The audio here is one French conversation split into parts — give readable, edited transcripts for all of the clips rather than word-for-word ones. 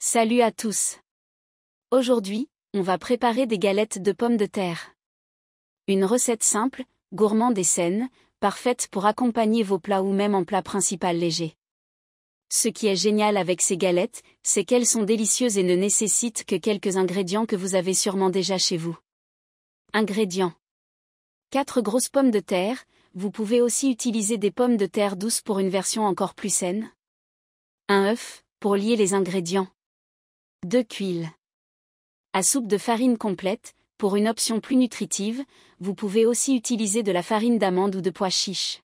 Salut à tous. Aujourd'hui, on va préparer des galettes de pommes de terre. Une recette simple, gourmande et saine, parfaite pour accompagner vos plats ou même en plat principal léger. Ce qui est génial avec ces galettes, c'est qu'elles sont délicieuses et ne nécessitent que quelques ingrédients que vous avez sûrement déjà chez vous. Ingrédients. 4 grosses pommes de terre, vous pouvez aussi utiliser des pommes de terre douces pour une version encore plus saine. Un œuf, pour lier les ingrédients. 2 tuiles. À soupe de farine complète, pour une option plus nutritive, vous pouvez aussi utiliser de la farine d'amande ou de pois chiches.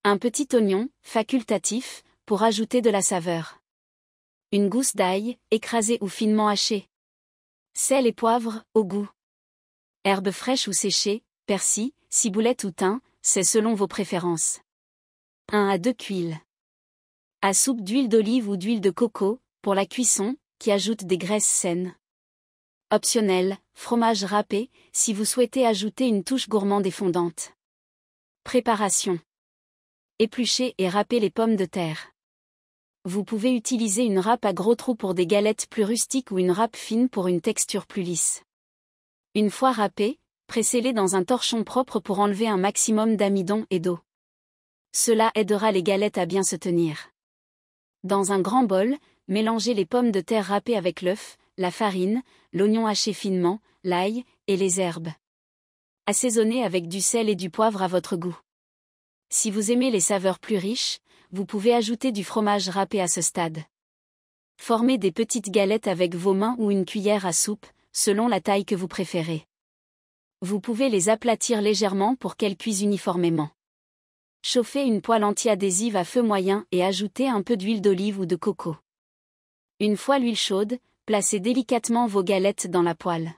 Un petit oignon, facultatif, pour ajouter de la saveur. Une gousse d'ail, écrasée ou finement hachée. Sel et poivre, au goût. Herbes fraîches ou séchées, persil, ciboulette ou thym, c'est selon vos préférences. 1 à 2 tuiles. À soupe d'huile d'olive ou d'huile de coco, pour la cuisson, qui ajoute des graisses saines. Optionnel, fromage râpé, si vous souhaitez ajouter une touche gourmande et fondante. Préparation. Éplucher et râper les pommes de terre. Vous pouvez utiliser une râpe à gros trous pour des galettes plus rustiques ou une râpe fine pour une texture plus lisse. Une fois râpées, pressez-les dans un torchon propre pour enlever un maximum d'amidon et d'eau. Cela aidera les galettes à bien se tenir. Dans un grand bol, mélangez les pommes de terre râpées avec l'œuf, la farine, l'oignon haché finement, l'ail, et les herbes. Assaisonnez avec du sel et du poivre à votre goût. Si vous aimez les saveurs plus riches, vous pouvez ajouter du fromage râpé à ce stade. Formez des petites galettes avec vos mains ou une cuillère à soupe, selon la taille que vous préférez. Vous pouvez les aplatir légèrement pour qu'elles cuisent uniformément. Chauffez une poêle anti-adhésive à feu moyen et ajoutez un peu d'huile d'olive ou de coco. Une fois l'huile chaude, placez délicatement vos galettes dans la poêle.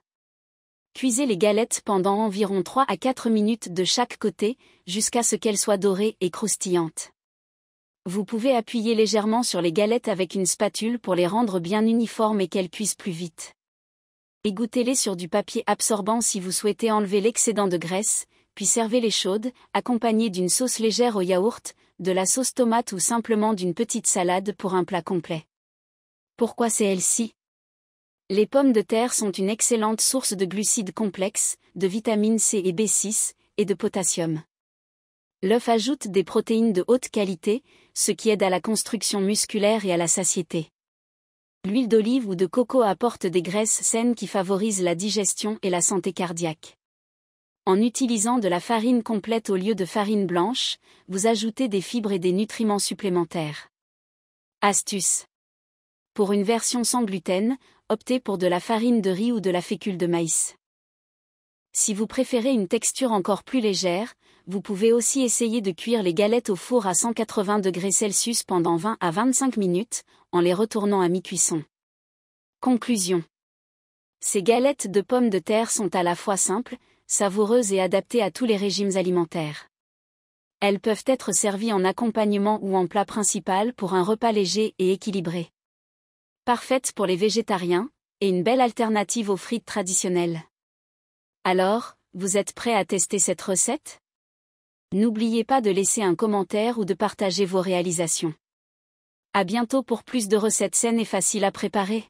Cuisez les galettes pendant environ 3 à 4 minutes de chaque côté, jusqu'à ce qu'elles soient dorées et croustillantes. Vous pouvez appuyer légèrement sur les galettes avec une spatule pour les rendre bien uniformes et qu'elles cuisent plus vite. Égouttez-les sur du papier absorbant si vous souhaitez enlever l'excédent de graisse, puis servez-les chaudes, accompagnées d'une sauce légère au yaourt, de la sauce tomate ou simplement d'une petite salade pour un plat complet. Pourquoi c'est healthy ? Les pommes de terre sont une excellente source de glucides complexes, de vitamines C et B6, et de potassium. L'œuf ajoute des protéines de haute qualité, ce qui aide à la construction musculaire et à la satiété. L'huile d'olive ou de coco apporte des graisses saines qui favorisent la digestion et la santé cardiaque. En utilisant de la farine complète au lieu de farine blanche, vous ajoutez des fibres et des nutriments supplémentaires. Astuce. Pour une version sans gluten, optez pour de la farine de riz ou de la fécule de maïs. Si vous préférez une texture encore plus légère, vous pouvez aussi essayer de cuire les galettes au four à 180 degrés Celsius pendant 20 à 25 minutes, en les retournant à mi-cuisson. Conclusion. Ces galettes de pommes de terre sont à la fois simples, savoureuses et adaptées à tous les régimes alimentaires. Elles peuvent être servies en accompagnement ou en plat principal pour un repas léger et équilibré. Parfaites pour les végétariens, et une belle alternative aux frites traditionnelles. Alors, vous êtes prêts à tester cette recette ? N'oubliez pas de laisser un commentaire ou de partager vos réalisations. À bientôt pour plus de recettes saines et faciles à préparer.